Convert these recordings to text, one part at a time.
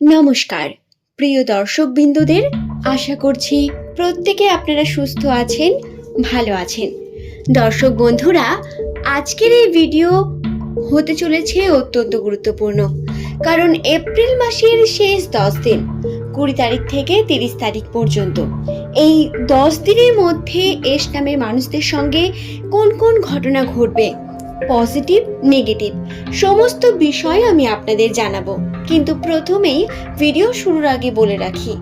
নমস্কার প্রিয় দর্শক বিন্দুদের, আশা করছি প্রত্যেকে আপনারা সুস্থ আছেন, ভালো আছেন। দর্শক বন্ধুরা, আজকের এই ভিডিও হতে চলেছে অত্যন্ত গুরুত্বপূর্ণ, কারণ এপ্রিল মাসের শেষ 10 দিন 20 তারিখ থেকে 30 তারিখ পর্যন্ত এই 10 দিনের মধ্যে এস নামের মানুষদের সঙ্গে কোন কোন ঘটনা ঘটবে, পজিটিভ নেগেটিভ সমস্ত বিষয় আমি আপনাদের জানাবো। কিন্তু প্রথমেই ভিডিও শুরুর আগে বলে রাখি,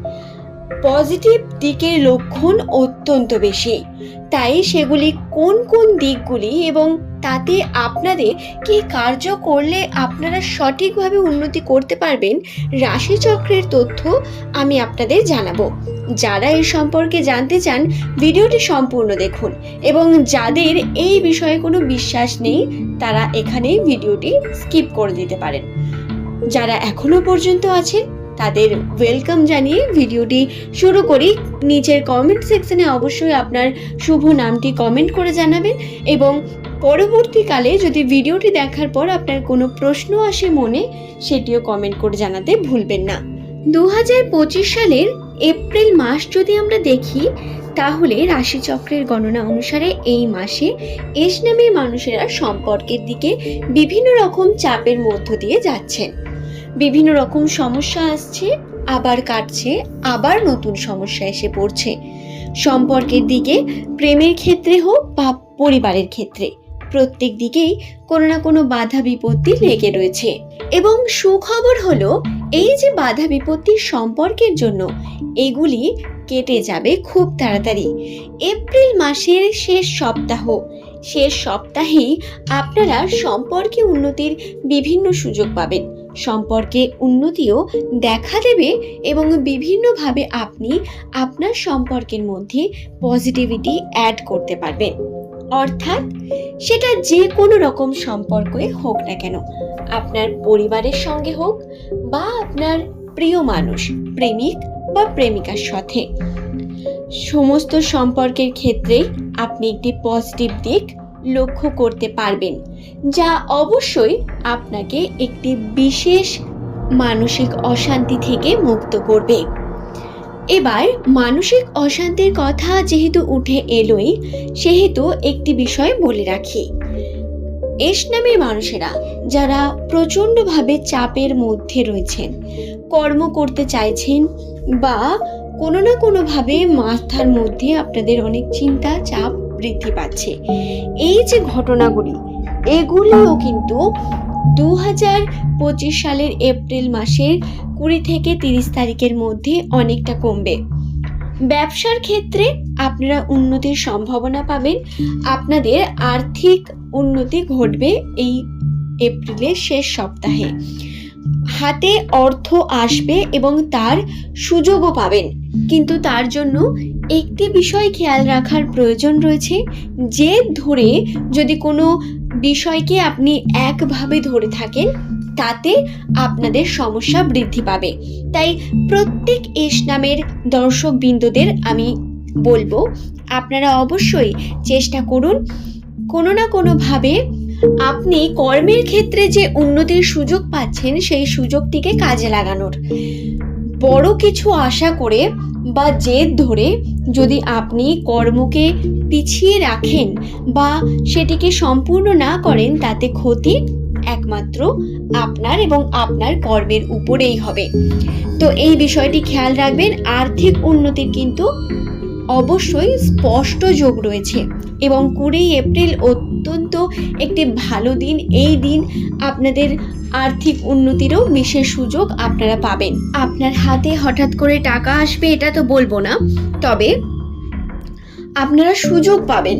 পজিটিভ দিকের লক্ষণ অত্যন্ত বেশি, তাই সেগুলি কোন কোন দিকগুলি এবং তাতে আপনাদের কি কার্য করলে আপনারা সঠিকভাবে উন্নতি করতে পারবেন, রাশিচক্রের তথ্য আমি আপনাদের জানাবো। যারা এই সম্পর্কে জানতে চান ভিডিওটি সম্পূর্ণ দেখুন, এবং যাদের এই বিষয়ে কোনো বিশ্বাস নেই তারা এখানেই ভিডিওটি স্কিপ করে দিতে পারেন। যারা এখনো পর্যন্ত আছেন তাদের ওয়েলকাম জানিয়ে ভিডিওটি শুরু করি। নিচের কমেন্ট সেকশনে অবশ্যই আপনার শুভ নামটি কমেন্ট করে জানাবেন, এবং পরবর্তীকালে যদি ভিডিওটি দেখার পর আপনার কোনো প্রশ্ন আসে মনে, সেটিও কমেন্ট করে জানাতে ভুলবেন না। 2025 সালের এপ্রিল মাস যদি আমরা দেখি, তাহলে রাশিচক্রের গণনা অনুসারে এই মাসে এস নামের মানুষেরা সম্পর্কের দিকে বিভিন্ন রকম চাপের মধ্য দিয়ে যাচ্ছেন। বিভিন্ন রকম সমস্যা আসছে, আবার কাটছে, আবার নতুন সমস্যা এসে পড়ছে। সম্পর্কের দিকে, প্রেমের ক্ষেত্রে হোক বা পরিবারের ক্ষেত্রে, প্রত্যেক দিকেই কোনো না কোনো বাধা বিপত্তি লেগে রয়েছে। এবং সুখবর হলো, এই যে বাধা বিপত্তির সম্পর্কের জন্য, এগুলি কেটে যাবে খুব তাড়াতাড়ি। এপ্রিল মাসের শেষ সপ্তাহেই আপনারা সম্পর্কে উন্নতির বিভিন্ন সুযোগ পাবেন। সম্পর্কে উন্নতিও দেখা দেবে এবং বিভিন্নভাবে আপনি আপনার সম্পর্কের মধ্যে পজিটিভিটি অ্যাড করতে পারবেন। অর্থাৎ সেটা যে কোনো রকম সম্পর্কই হোক না কেন, আপনার পরিবারের সঙ্গে হোক বা আপনার প্রিয় মানুষ, প্রেমিক বা প্রেমিকার সাথে, সমস্ত সম্পর্কের ক্ষেত্রেই আপনি একটি পজিটিভ দিক লক্ষ্য করতে পারবেন, যা অবশ্যই আপনাকে একটি বিশেষ মানসিক অশান্তি থেকে মুক্ত করবে। এবার মানসিক অশান্তির কথা যেহেতু উঠে এলোই, সেহেতু একটি বিষয় বলে রাখি। এস নামের মানুষেরা যারা প্রচণ্ডভাবে চাপের মধ্যে রয়েছেন, কর্ম করতে চাইছেন বা কোনো না কোনোভাবে মাথার মধ্যে আপনাদের অনেক চিন্তা, চাপ বৃদ্ধি পাচ্ছে, এই যে ঘটনাগুলি, এগুলিও কিন্তু 2025 সালের এপ্রিল মাসের 20 থেকে 30 তারিখের মধ্যে অনেকটা কমবে। ব্যবসার ক্ষেত্রে আপনারা উন্নতির সম্ভাবনা পাবেন, আপনাদের আর্থিক উন্নতি ঘটবে এই এপ্রিলের শেষ সপ্তাহে। হাতে অর্থ আসবে এবং তার সুযোগও পাবেন, কিন্তু তার জন্য একটি বিষয় খেয়াল রাখার প্রয়োজন রয়েছে। জেদ ধরে যদি কোনো বিষয়কে আপনি একভাবে ধরে থাকেন, তাতে আপনাদের সমস্যা বৃদ্ধি পাবে। তাই প্রত্যেক এস নামের দর্শক বিন্দুদের আমি বলবো, আপনারা অবশ্যই চেষ্টা করুন কোনো না কোনোভাবে আপনি কর্মের ক্ষেত্রে যে উন্নতির সুযোগ পাচ্ছেন, সেই সুযোগটিকে কাজে লাগানোর। বড় কিছু আশা করে বা জেদ ধরে যদি আপনি কর্মকে পিছিয়ে রাখেন বা সেটিকে সম্পূর্ণ না করেন, তাতে ক্ষতি একমাত্র আপনার এবং আপনার কর্মের উপরেই হবে। তো এই বিষয়টি খেয়াল রাখবেন। আর্থিক উন্নতির কিন্তু অবশ্যই স্পষ্ট যোগ রয়েছে, এবং 20 এপ্রিল অত্যন্ত একটি ভালো দিন। এই দিন আপনাদের আর্থিক উন্নতিরও বিশেষ সুযোগ আপনারা পাবেন। আপনার হাতে হঠাৎ করে টাকা আসবে এটা তো বলবো না, তবে আপনারা সুযোগ পাবেন।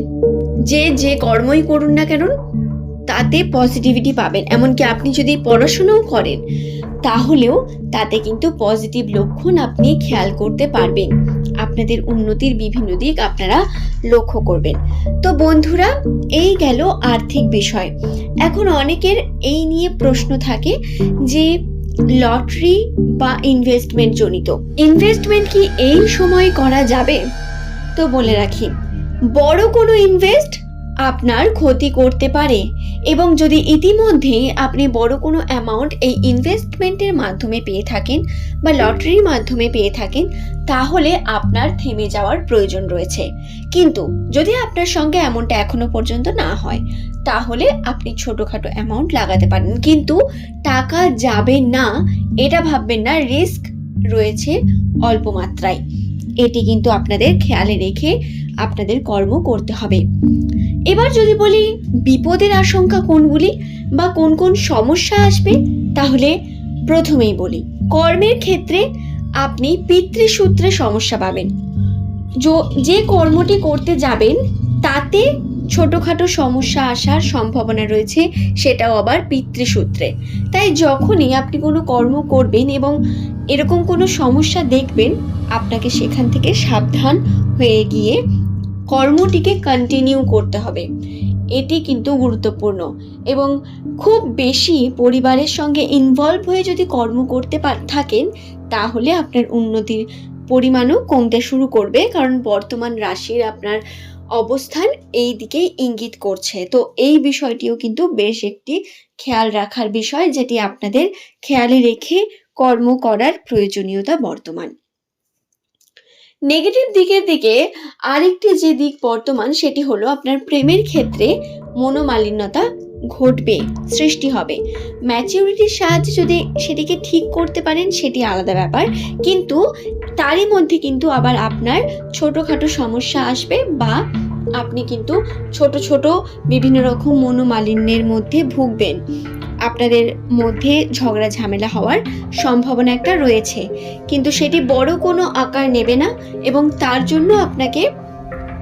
যে কর্মই করুন না কেন, তাতে পজিটিভিটি পাবেন। এমনকি আপনি যদি পড়াশোনাও করেন, তাহলেও তাতে কিন্তু পজিটিভ লক্ষণ আপনি খেয়াল করতে পারবেন। আপনাদের উন্নতির বিভিন্ন দিক আপনারা লক্ষ্য করবেন। তো বন্ধুরা, এই গেল আর্থিক বিষয়। এখন অনেকের এই নিয়ে প্রশ্ন থাকে যে লটারি বা ইনভেস্টমেন্ট জনিত, ইনভেস্টমেন্ট কি এই সময় করা যাবে? তো বলে রাখি, বড় কোনো ইনভেস্ট আপনার ক্ষতি করতে পারে। এবং যদি ইতিমধ্যে আপনি বড় কোনো অ্যামাউন্ট এই ইনভেস্টমেন্টের মাধ্যমে পেয়ে থাকেন বা লটারির মাধ্যমে পেয়ে থাকেন, তাহলে আপনার থেমে যাওয়ার প্রয়োজন রয়েছে। কিন্তু যদি আপনার সঙ্গে এমনটা এখনো পর্যন্ত না হয়, তাহলে আপনি ছোটখাটো অ্যামাউন্ট লাগাতে পারেন, কিন্তু টাকা যাবে না এটা ভাববেন না, রিস্ক রয়েছে অল্প মাত্রায়। এটি কিন্তু আপনাদের খেয়ালে রেখে আপনাদের কর্ম করতে হবে। এবার যদি বলি বিপদের আশঙ্কা কোনগুলি বা কোন কোন সমস্যা আসবে, তাহলে প্রথমেই বলি কর্মের ক্ষেত্রে আপনি পিতৃসূত্রে সমস্যা পাবেন। যে কর্মটি করতে যাবেন তাতে ছোটখাটো সমস্যা আসার সম্ভাবনা রয়েছে, সেটাও আবার পিতৃসূত্রে। তাই যখনই আপনি কোনো কর্ম করবেন এবং এরকম কোনো সমস্যা দেখবেন, আপনাকে সেখান থেকে সাবধান হয়ে গিয়ে কর্মটিকে কন্টিনিউ করতে হবে। এটি কিন্তু গুরুত্বপূর্ণ। এবং খুব বেশি পরিবারের সঙ্গে ইনভলভ হয়ে যদি কর্ম করতে থাকেন, তাহলে আপনার উন্নতির পরিমাণও কমতে শুরু করবে, কারণ বর্তমান রাশির আপনার অবস্থান এই দিকে ইঙ্গিত করছে। তো এই বিষয়টিও কিন্তু বেশ একটি খেয়াল রাখার বিষয়, যেটি আপনাদের খেয়ালে রেখে কর্ম করার প্রয়োজনীয়তা বর্তমান। নেগেটিভ দিকের দিকে আরেকটি যে দিক বর্তমান, সেটি হলো আপনার প্রেমের ক্ষেত্রে মনোমালিন্যতা ঘটবে, সৃষ্টি হবে। ম্যাচিউরিটির সাহায্যে যদি সেটিকে ঠিক করতে পারেন সেটি আলাদা ব্যাপার, কিন্তু তারই মধ্যে কিন্তু আবার আপনার ছোটোখাটো সমস্যা আসবে, বা আপনি কিন্তু ছোট ছোট বিভিন্ন রকম মনোমালিন্যের মধ্যে ভুগবেন। আপনাদের মধ্যে ঝগড়া ঝামেলা হওয়ার সম্ভাবনা একটা রয়েছে, কিন্তু সেটি বড় কোনো আকার নেবে না। এবং তার জন্য আপনাকে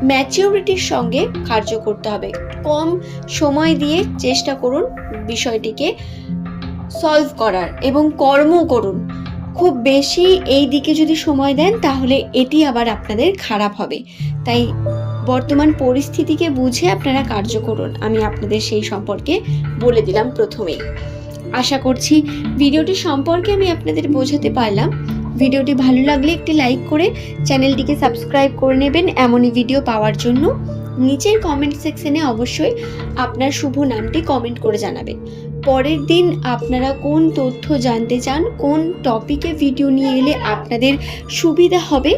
ম্যাচিউরিটির সঙ্গে কার্য করতে হবে। কম সময় দিয়ে চেষ্টা করুন বিষয়টিকে সলভ করার এবং কর্ম করুন। খুব বেশি এই দিকে যদি সময় দেন, তাহলে এটি আবার আপনাদের খারাপ হবে। তাই বর্তমান পরিস্থিতিকে বুঝে আপনারা কার্য করুন। আমি আপনাদের সেই সম্পর্কে বলে দিলাম প্রথমেই। আশা করছি ভিডিওটি সম্পর্কে আমি আপনাদের বোঝাতে পারলাম। ভিডিওটি ভালো লাগলে একটি লাইক করে চ্যানেলটিকে সাবস্ক্রাইব করে নেবেন এমনই ভিডিও পাওয়ার জন্য। নিচের কমেন্ট সেকশনে অবশ্যই আপনার শুভ নামটি কমেন্ট করে জানাবেন। পরের দিন আপনারা কোন তথ্য জানতে চান, কোন টপিকে ভিডিও নিয়ে এলে আপনাদের সুবিধা হবে,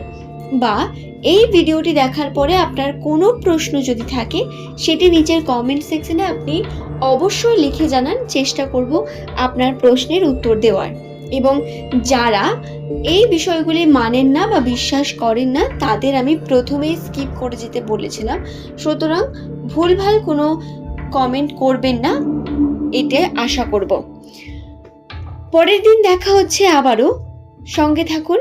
বা এই ভিডিওটি দেখার পরে আপনার কোনো প্রশ্ন যদি থাকে, সেটি নিচের কমেন্ট সেকশনে আপনি অবশ্যই লিখে জানান। চেষ্টা করব আপনার প্রশ্নের উত্তর দেওয়ার। এবং যারা এই বিষয়গুলি মানেন না বা বিশ্বাস করেন না, তাদের আমি প্রথমেই স্কিপ করে যেতে বলেছিলাম। সুতরাং ভুলভাল কোনো কমেন্ট করবেন না, এটা আশা করব। পরের দিন দেখা হচ্ছে আবারও, সঙ্গে থাকুন।